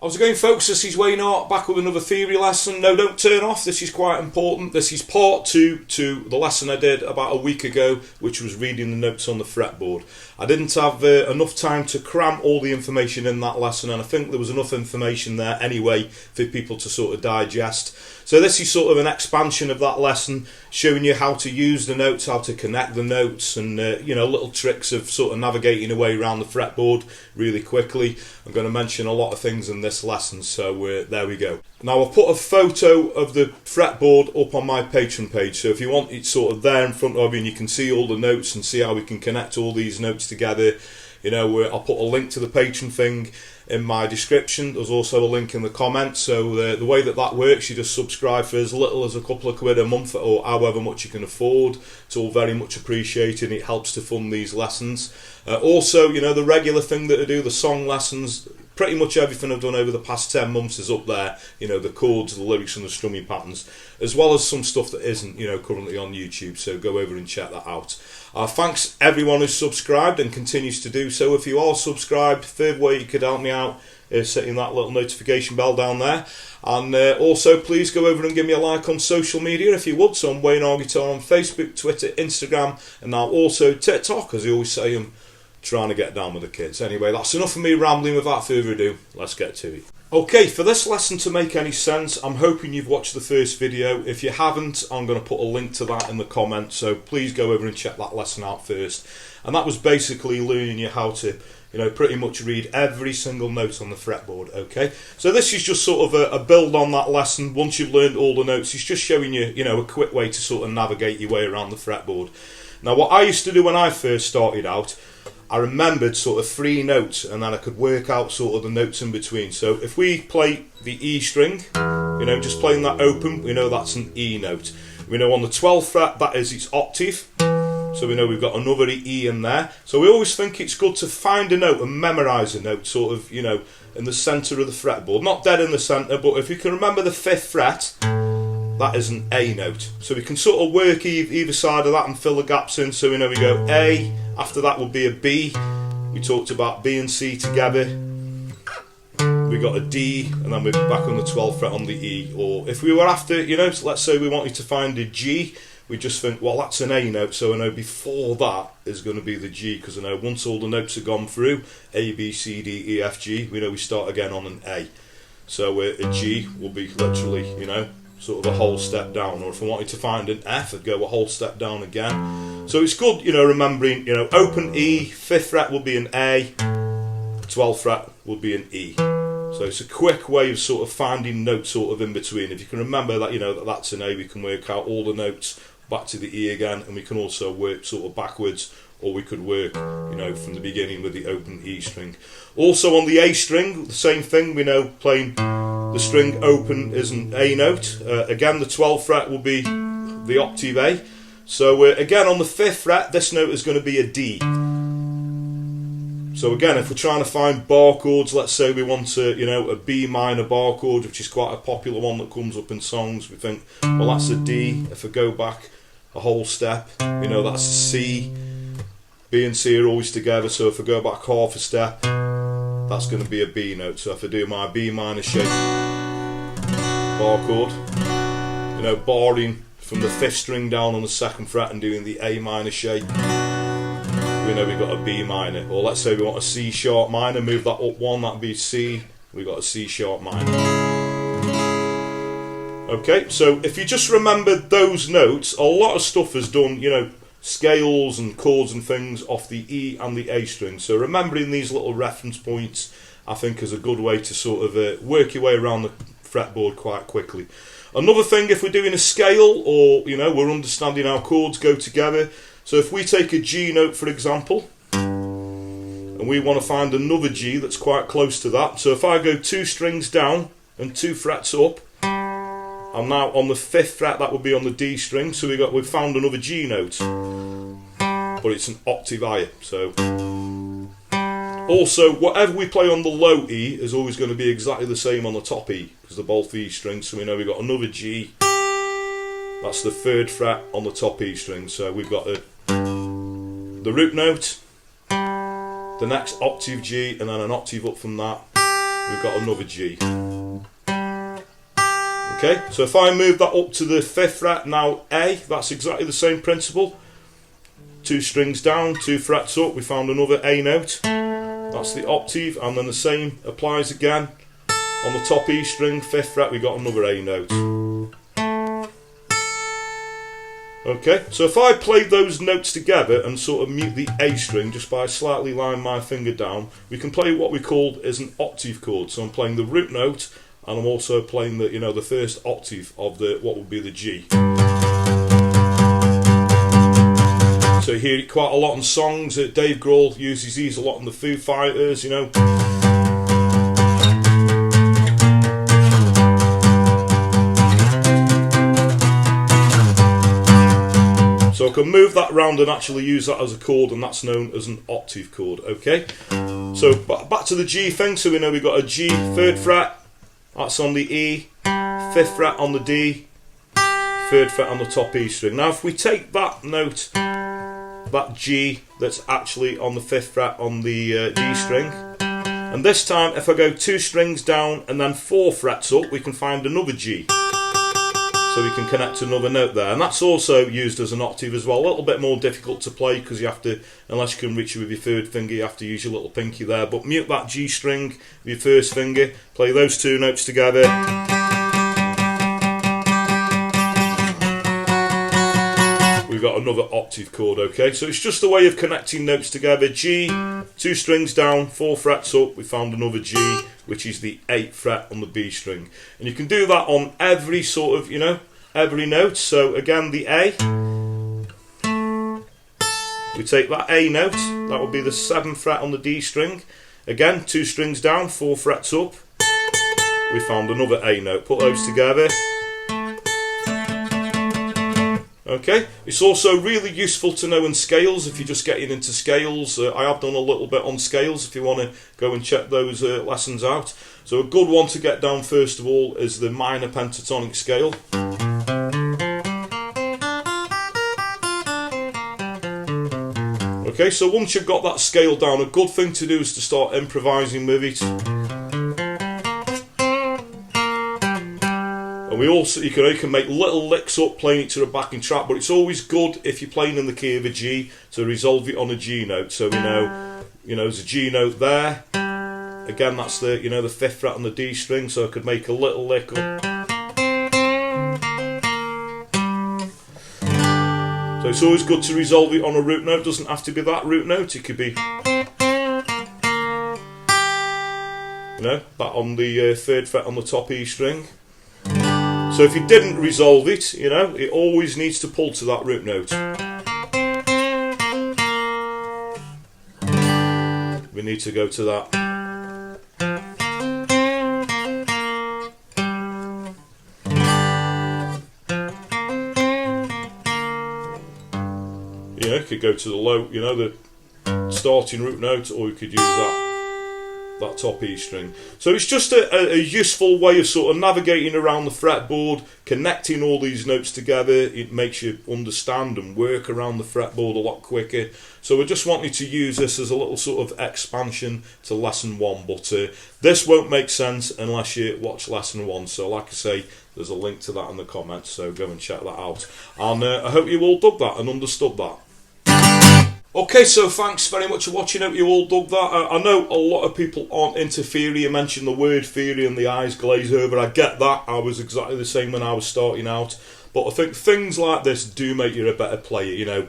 How's it going, folks? This is Wayne Hart, back with another theory lesson. No, don't turn off, this is quite important. This is part 2 to the lesson I did about a week ago, which was reading the notes on the fretboard. I didn't have enough time to cram all the information in that lesson, and I think there was enough information there anyway for people to sort of digest. So this is sort of an expansion of that lesson, showing you how to use the notes, how to connect the notes, and little tricks of sort of navigating away around the fretboard really quickly. I'm going to mention a lot of things in this lesson, so there we go. Now I've put a photo of the fretboard up on my Patreon page, so if you want it sort of there in front of you and you can see all the notes and see how we can connect all these notes together, I'll put a link to the Patreon thing in my description. There's also a link in the comments. So the way that works, you just subscribe for as little as a couple of quid a month or however much you can afford. It's all very much appreciated. It helps to fund these lessons. Also, the regular thing that I do, the song lessons, pretty much everything I've done over the past 10 months is up there. The chords, the lyrics and the strumming patterns, as well as some stuff that isn't currently on YouTube, so go over and check that out. Thanks everyone who's subscribed and continues to do so. If you are subscribed, third way you could help me out is setting that little notification bell down there. And also please go over and give me a like on social media if you would. So I'm Wayne Hart Guitar on Facebook, Twitter, Instagram, and now also TikTok, as I always say. I'm trying to get down with the kids. Anyway, that's enough of me rambling. Without further ado, let's get to it. Okay, for this lesson to make any sense, I'm hoping you've watched the first video. If you haven't, I'm going to put a link to that in the comments, so please go over and check that lesson out first. And that was basically learning you how to, pretty much read every single note on the fretboard, okay? So this is just sort of a build on that lesson. Once you've learned all the notes, it's just showing you, a quick way to sort of navigate your way around the fretboard. Now, what I used to do when I first started out, I remembered sort of 3 notes, and then I could work out sort of the notes in between. So if we play the E string, just playing that open, we know that's an E note. We know on the 12th fret that is its octave, so we know we've got another E in there. So we always think it's good to find a note and memorise a note sort of, in the centre of the fretboard. Not dead in the centre, but if you can remember the 5th fret, that is an A note. So we can sort of work either side of that and fill the gaps in. So we know we go A, after that will be a B. We talked about B and C together. We got a D, and then we're back on the 12th fret on the E. Or if we were after, so let's say we wanted to find a G, we just think, well, that's an A note, so I know before that is going to be the G, because I know once all the notes are gone through, A, B, C, D, E, F, G, we know we start again on an A. So a G will be literally, sort of a whole step down, or if I wanted to find an F, I'd go a whole step down again. So it's good, remembering, open E, 5th fret will be an A, 12th fret will be an E. So it's a quick way of sort of finding notes sort of in between. If you can remember that, that's an A, we can work out all the notes back to the E again, and we can also work sort of backwards, or we could work, from the beginning with the open E string. Also on the A string, the same thing, we know playing the string open is an A note. Again, the 12th fret will be the octave A. So again, on the 5th fret, this note is going to be a D. So again, if we're trying to find bar chords, let's say we want a B minor bar chord, which is quite a popular one that comes up in songs. We think, well, that's a D. If I go back a whole step, that's a C. B and C are always together, so if I go back half a step, that's going to be a B note. So if I do my B minor shape bar chord, barring from the 5th string down on the 2nd fret and doing the A minor shape, we know we've got a B minor. Or let's say we want a C sharp minor, move that up one, that'd be C, we've got a C sharp minor. Okay, so if you just remembered those notes, a lot of stuff is done, scales and chords and things off the E and the A string. So remembering these little reference points, I think, is a good way to sort of work your way around the fretboard quite quickly. Another thing, if we're doing a scale, or we're understanding how chords go together, so if we take a G note, for example, and we want to find another G that's quite close to that, so if I go 2 strings down and 2 frets up, I'm now on the 5th fret, that would be on the D string, so we've found another G note, but it's an octave higher. So also, whatever we play on the low E is always going to be exactly the same on the top E, because they're both E strings, so we know we've got another G. That's the 3rd fret on the top E string, so we've got the root note, the next octave G, and then an octave up from that, we've got another G. Okay, so if I move that up to the 5th fret, now A, that's exactly the same principle. 2 strings down, 2 frets up, we found another A note. That's the octave, and then the same applies again. On the top E string, 5th fret, we got another A note. Okay, so if I played those notes together and sort of mute the A string just by slightly laying my finger down, we can play what we call as an octave chord. So I'm playing the root note, and I'm also playing the, the first octave of the what would be the G. So you hear it quite a lot in songs. Dave Grohl uses these a lot in the Foo Fighters, So I can move that around and actually use that as a chord, and that's known as an octave chord. Okay. So back to the G thing. So we know we've got a G 3rd fret. That's on the E. 5th fret on the D. 3rd fret on the top E string. Now if we take that note, that G that's actually on the 5th fret on the D string, and this time if I go 2 strings down and then 4 frets up, we can find another G. So we can connect another note there, and that's also used as an octave as well. A little bit more difficult to play because you have to, unless you can reach it with your 3rd finger, you have to use your little pinky there. But mute that G string with your 1st finger, play those 2 notes together. We've got another octave chord, okay? So it's just a way of connecting notes together. G, 2 strings down, 4 frets up, we found another G, which is the 8th fret on the B string. And you can do that on every sort of, every note. So again, the A, we take that A note, that would be the 7th fret on the D string. Again, 2 strings down, 4 frets up, we found another A note. Put those together. Okay, it's also really useful to know in scales if you're just getting into scales. I have done a little bit on scales if you want to go and check those lessons out. So a good one to get down first of all is the minor pentatonic scale. Okay, so once you've got that scale down, a good thing to do is to start improvising with it. And we also, you can make little licks up playing it to a backing track, but it's always good if you're playing in the key of a G to resolve it on a G note. So we know, there's a G note there. Again, that's the, the 5th fret on the D string, so I could make a little lick up. So it's always good to resolve it on a root note. It doesn't have to be that root note, it could be, that on the 3rd fret on the top E string. So if you didn't resolve it, it always needs to pull to that root note. We need to go to that. You could go to the low, the starting root note, or you could use that top E string. So it's just a useful way of sort of navigating around the fretboard, connecting all these notes together. It makes you understand and work around the fretboard a lot quicker. So we're just wanting to use this as a little sort of expansion to lesson 1, but this won't make sense unless you watch lesson 1. So like I say, there's a link to that in the comments, so go and check that out. And I hope you all dug that and understood that. Okay, so thanks very much for watching. Hope you all dug that. I know a lot of people aren't into theory. You mentioned the word theory and the eyes glaze over. I get that. I was exactly the same when I was starting out. But I think things like this do make you a better player.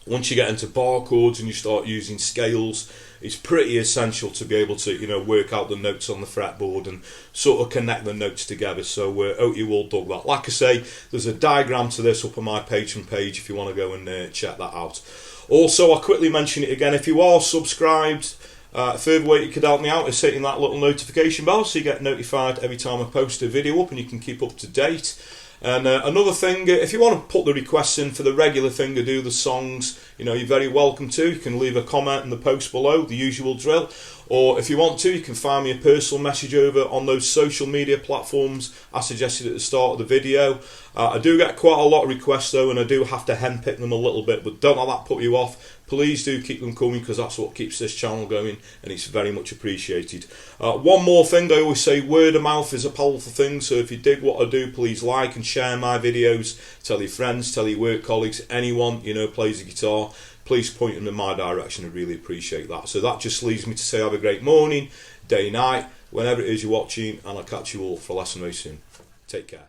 Once you get into bar chords and you start using scales, it's pretty essential to be able to, work out the notes on the fretboard and sort of connect the notes together. So hope you all dug that. Like I say, there's a diagram to this up on my Patreon page if you want to go and check that out. Also, I'll quickly mention it again, if you are subscribed, a further way you could help me out is hitting that little notification bell so you get notified every time I post a video up and you can keep up to date. And another thing, if you want to put the requests in for the regular thing to do the songs, you're very welcome to. You can leave a comment in the post below, the usual drill. Or if you want to, you can find me a personal message over on those social media platforms I suggested at the start of the video. I do get quite a lot of requests though, and I do have to handpick them a little bit, but don't let that put you off. please do keep them coming, because that's what keeps this channel going, and it's very much appreciated. One more thing, I always say word of mouth is a powerful thing, so if you dig what I do, please like and share my videos, tell your friends, tell your work colleagues, anyone plays the guitar, please point them in my direction. I really appreciate that. So that just leaves me to say have a great morning, day, night, whenever it is you're watching, and I'll catch you all for a lesson very soon. Take care.